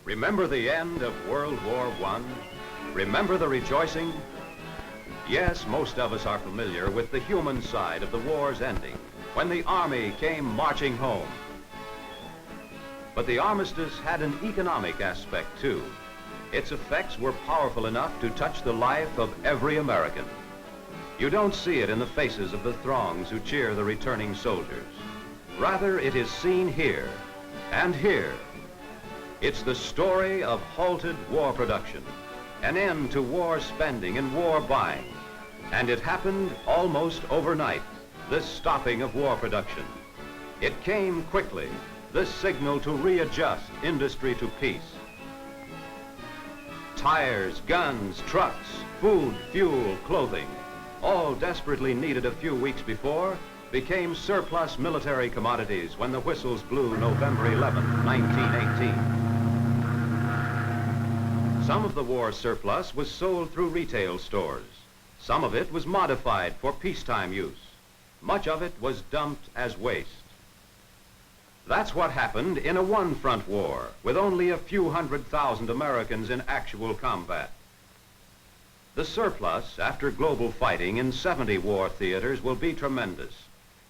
Remember the end of World War I? Remember the rejoicing? Yes, most of us are familiar with the human side of the war's ending, when the Army came marching home. But the armistice had an economic aspect too. Its effects were powerful enough to touch the life of every American. You don't see it in the faces of the throngs who cheer the returning soldiers. Rather, it is seen here and here. It's the story of halted war production, an end to war spending and war buying. And it happened almost overnight, this stopping of war production. It came quickly, this signal to readjust industry to peace. Tires, guns, trucks, food, fuel, clothing, all desperately needed a few weeks before, became surplus military commodities when the whistles blew November 11, 1918. Some of the war surplus was sold through retail stores. Some of it was modified for peacetime use. Much of it was dumped as waste. That's what happened in a one-front war with only a few 100,000 Americans in actual combat. The surplus after global fighting in 70 war theaters will be tremendous.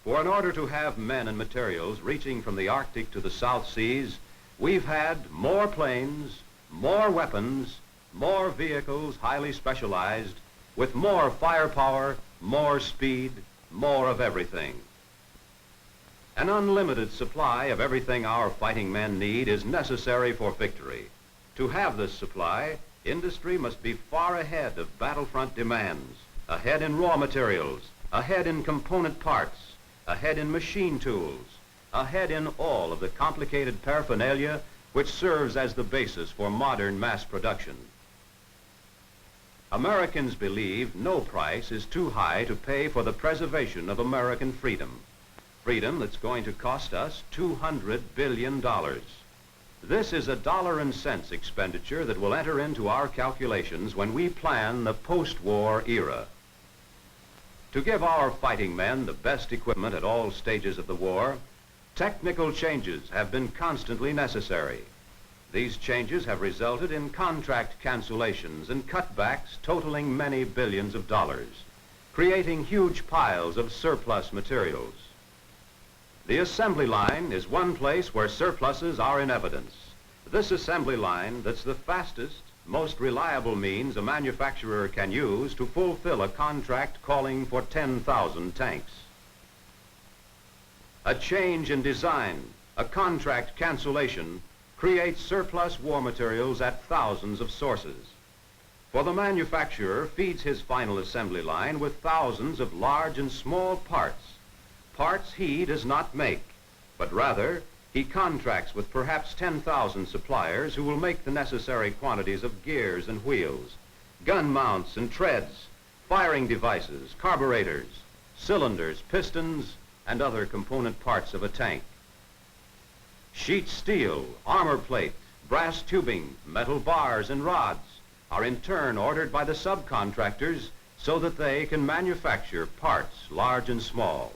For in order to have men and materials reaching from the Arctic to the South Seas, we've had more planes, more weapons, more vehicles highly specialized, with more firepower, more speed, more of everything. An unlimited supply of everything our fighting men need is necessary for victory. To have this supply, industry must be far ahead of battlefront demands, ahead in raw materials, ahead in component parts, ahead in machine tools, ahead in all of the complicated paraphernalia which serves as the basis for modern mass production. Americans believe no price is too high to pay for the preservation of American freedom. Freedom that's going to cost us $200 billion. This is a dollar and cents expenditure that will enter into our calculations when we plan the post-war era. To give our fighting men the best equipment at all stages of the war, technical changes have been constantly necessary. These changes have resulted in contract cancellations and cutbacks totaling many billions of dollars, creating huge piles of surplus materials. The assembly line is one place where surpluses are in evidence. This assembly line that's the fastest, most reliable means a manufacturer can use to fulfill a contract calling for 10,000 tanks. A change in design, a contract cancellation, creates surplus war materials at thousands of sources. For the manufacturer feeds his final assembly line with thousands of large and small parts. Parts he does not make, but rather he contracts with perhaps 10,000 suppliers who will make the necessary quantities of gears and wheels, gun mounts and treads, firing devices, carburetors, cylinders, pistons, and other component parts of a tank. Sheet steel, armor plate, brass tubing, metal bars and rods are in turn ordered by the subcontractors so that they can manufacture parts large and small.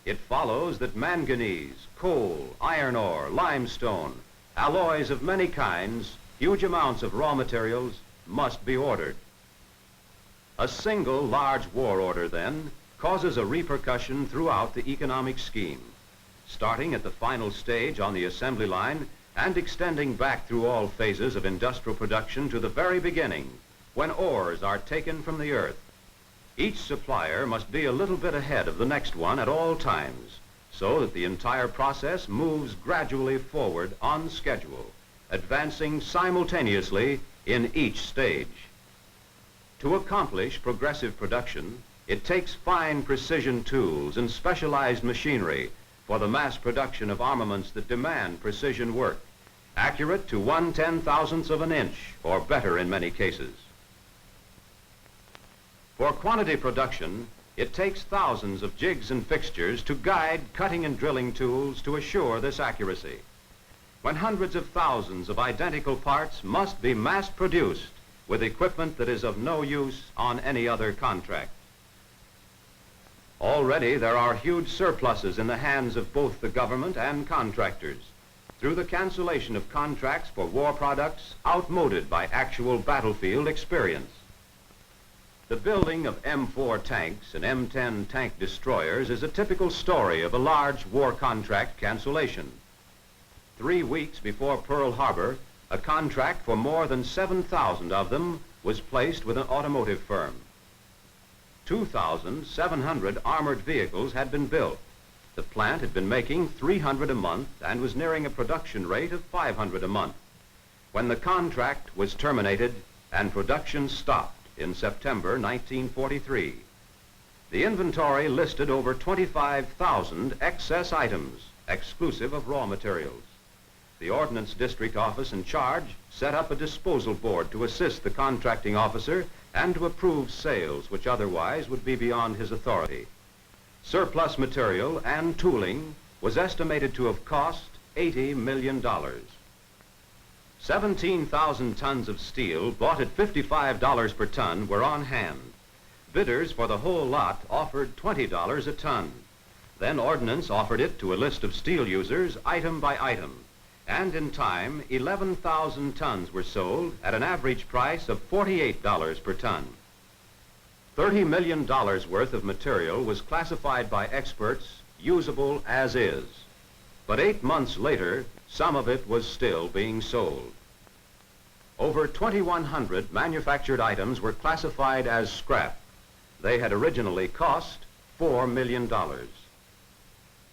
It follows that manganese, coal, iron ore, limestone, alloys of many kinds, huge amounts of raw materials must be ordered. A single large war order, then, causes a repercussion throughout the economic scheme, starting at the final stage on the assembly line and extending back through all phases of industrial production to the very beginning, when ores are taken from the earth. Each supplier must be a little bit ahead of the next one at all times, so that the entire process moves gradually forward on schedule, advancing simultaneously in each stage. To accomplish progressive production, it takes fine precision tools and specialized machinery for the mass production of armaments that demand precision work, accurate to 1/10,000th of an inch, or better in many cases. For quantity production, it takes thousands of jigs and fixtures to guide cutting and drilling tools to assure this accuracy. When hundreds of thousands of identical parts must be mass-produced with equipment that is of no use on any other contract. Already there are huge surpluses in the hands of both the government and contractors. through the cancellation of contracts for war products outmoded by actual battlefield experience. The building of M4 tanks and M10 tank destroyers is a typical story of a large war contract cancellation. 3 weeks before Pearl Harbor, a contract for more than 7,000 of them was placed with an automotive firm. 2,700 armored vehicles had been built. The plant had been making 300 a month and was nearing a production rate of 500 a month when the contract was terminated and production stopped in September 1943. The inventory listed over 25,000 excess items, exclusive of raw materials. The Ordnance District Office in charge set up a disposal board to assist the contracting officer and to approve sales which otherwise would be beyond his authority. Surplus material and tooling was estimated to have cost $80 million. 17,000 tons of steel bought at $55 per ton were on hand. Bidders for the whole lot offered $20 a ton. Then Ordnance offered it to a list of steel users item by item. And in time, 11,000 tons were sold at an average price of $48 per ton. $30 million worth of material was classified by experts usable as is. But 8 months later, some of it was still being sold. Over 2,100 manufactured items were classified as scrap. They had originally cost $4 million.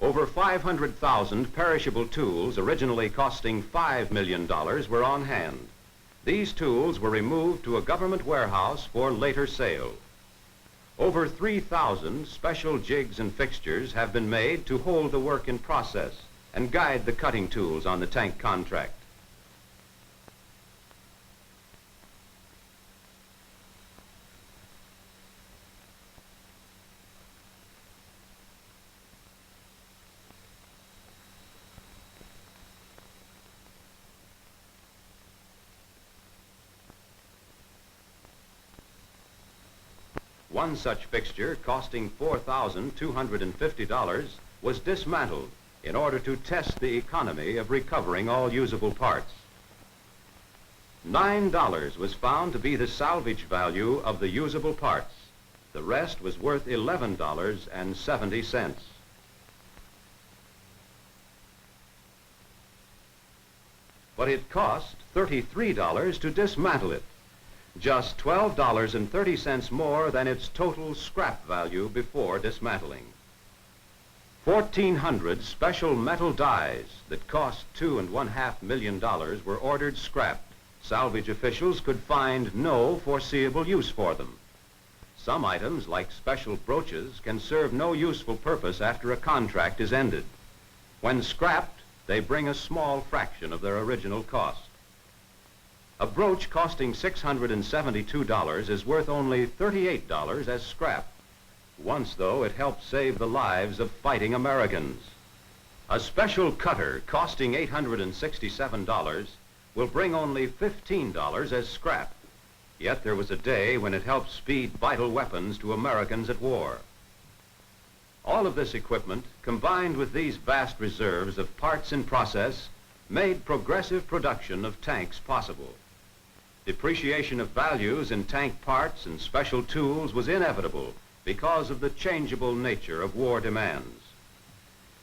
Over 500,000 perishable tools, originally costing $5 million, were on hand. These tools were removed to a government warehouse for later sale. Over 3,000 special jigs and fixtures have been made to hold the work in process and guide the cutting tools on the tank contract. One such fixture, costing $4,250, was dismantled in order to test the economy of recovering all usable parts. $9 was found to be the salvage value of the usable parts. The rest was worth $11.70. But it cost $33 to dismantle it. Just $12.30 more than its total scrap value before dismantling. 1,400 special metal dies that cost $2.5 million were ordered scrapped. Salvage officials could find no foreseeable use for them. Some items, like special brooches, can serve no useful purpose after a contract is ended. When scrapped, they bring a small fraction of their original cost. A brooch costing $672 is worth only $38 as scrap. Once, though, it helped save the lives of fighting Americans. A special cutter costing $867 will bring only $15 as scrap. Yet there was a day when it helped speed vital weapons to Americans at war. All of this equipment, combined with these vast reserves of parts in process, made progressive production of tanks possible. Depreciation of values in tank parts and special tools was inevitable because of the changeable nature of war demands.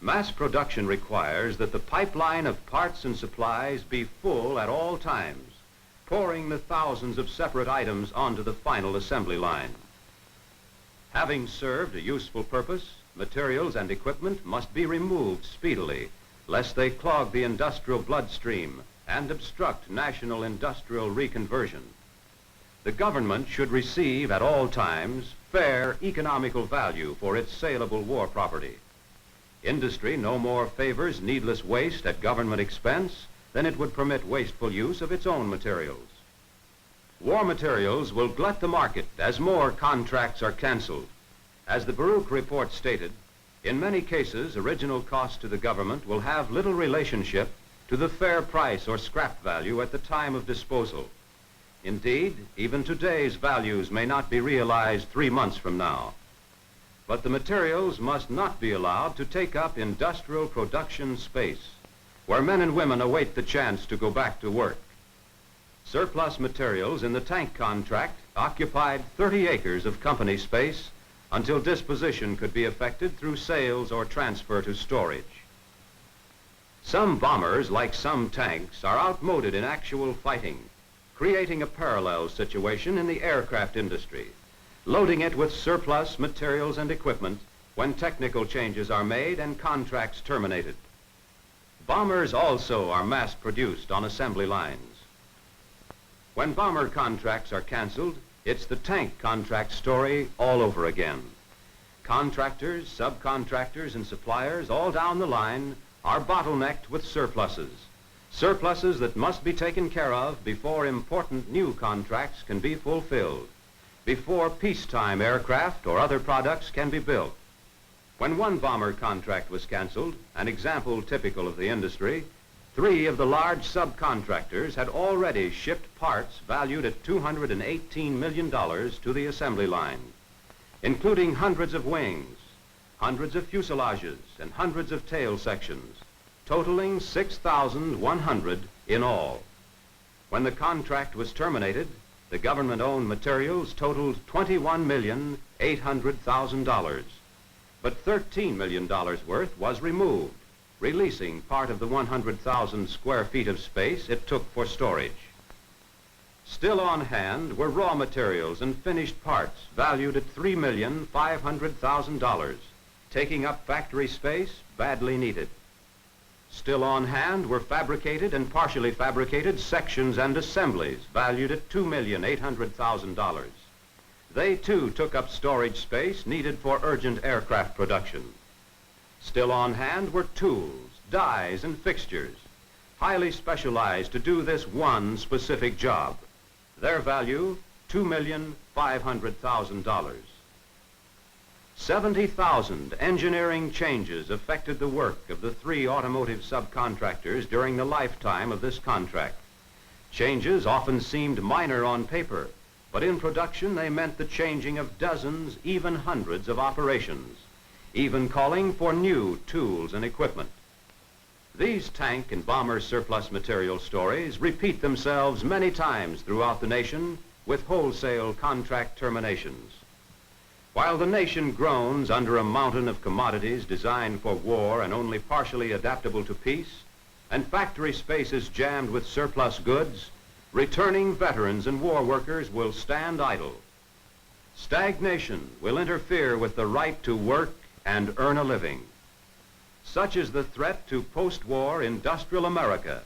Mass production requires that the pipeline of parts and supplies be full at all times, pouring the thousands of separate items onto the final assembly line. Having served a useful purpose, materials and equipment must be removed speedily, lest they clog the industrial bloodstream and obstruct national industrial reconversion. The government should receive at all times fair economical value for its saleable war property. Industry no more favors needless waste at government expense than it would permit wasteful use of its own materials. War materials will glut the market as more contracts are canceled. As the Baruch report stated, in many cases, original cost to the government will have little relationship to the fair price or scrap value at the time of disposal. Indeed, even today's values may not be realized 3 months from now. But the materials must not be allowed to take up industrial production space, where men and women await the chance to go back to work. Surplus materials in the tank contract occupied 30 acres of company space until disposition could be effected through sales or transfer to storage. Some bombers, like some tanks, are outmoded in actual fighting, creating a parallel situation in the aircraft industry, loading it with surplus materials and equipment when technical changes are made and contracts terminated. Bombers also are mass-produced on assembly lines. When bomber contracts are canceled, it's the tank contract story all over again. Contractors, subcontractors, and suppliers all down the line are bottlenecked with surpluses. Surpluses that must be taken care of before important new contracts can be fulfilled, before peacetime aircraft or other products can be built. When one bomber contract was canceled, an example typical of the industry, 3 of the large subcontractors had already shipped parts valued at $218 million to the assembly line, including hundreds of wings, hundreds of fuselages, and hundreds of tail sections, totaling 6,100 in all. When the contract was terminated, the government-owned materials totaled $21,800,000, but $13 million worth was removed, releasing part of the 100,000 square feet of space it took for storage. Still on hand were raw materials and finished parts valued at $3,500,000, taking up factory space badly needed. Still on hand were fabricated and partially fabricated sections and assemblies valued at $2,800,000. They too took up storage space needed for urgent aircraft production. Still on hand were tools, dies, and fixtures, highly specialized to do this one specific job. Their value, $2,500,000. 70,000 engineering changes affected the work of the 3 automotive subcontractors during the lifetime of this contract. Changes often seemed minor on paper, but in production they meant the changing of dozens, even hundreds of operations, even calling for new tools and equipment. These tank and bomber surplus material stories repeat themselves many times throughout the nation with wholesale contract terminations. While the nation groans under a mountain of commodities designed for war and only partially adaptable to peace, and factory space is jammed with surplus goods, returning veterans and war workers will stand idle. Stagnation will interfere with the right to work and earn a living. Such is the threat to post-war industrial America,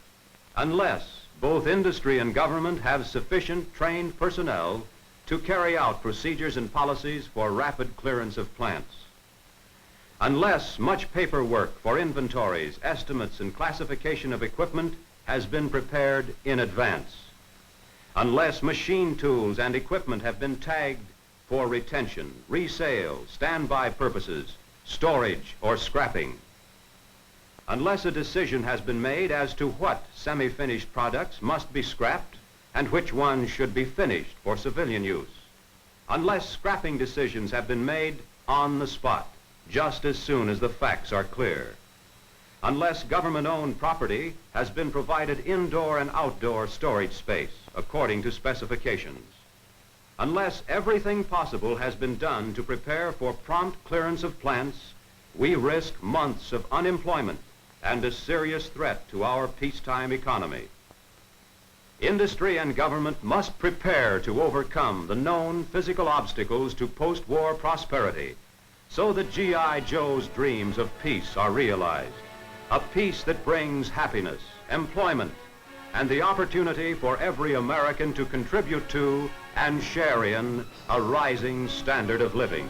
unless both industry and government have sufficient trained personnel to carry out procedures and policies for rapid clearance of plants. Unless much paperwork for inventories, estimates, and classification of equipment has been prepared in advance. Unless machine tools and equipment have been tagged for retention, resale, standby purposes, storage, or scrapping. Unless a decision has been made as to what semi-finished products must be scrapped and which ones should be finished for civilian use. Unless scrapping decisions have been made on the spot, just as soon as the facts are clear. Unless government-owned property has been provided indoor and outdoor storage space according to specifications. Unless everything possible has been done to prepare for prompt clearance of plants, we risk months of unemployment and a serious threat to our peacetime economy. Industry and government must prepare to overcome the known physical obstacles to post-war prosperity so that G.I. Joe's dreams of peace are realized. A peace that brings happiness, employment, and the opportunity for every American to contribute to and share in a rising standard of living.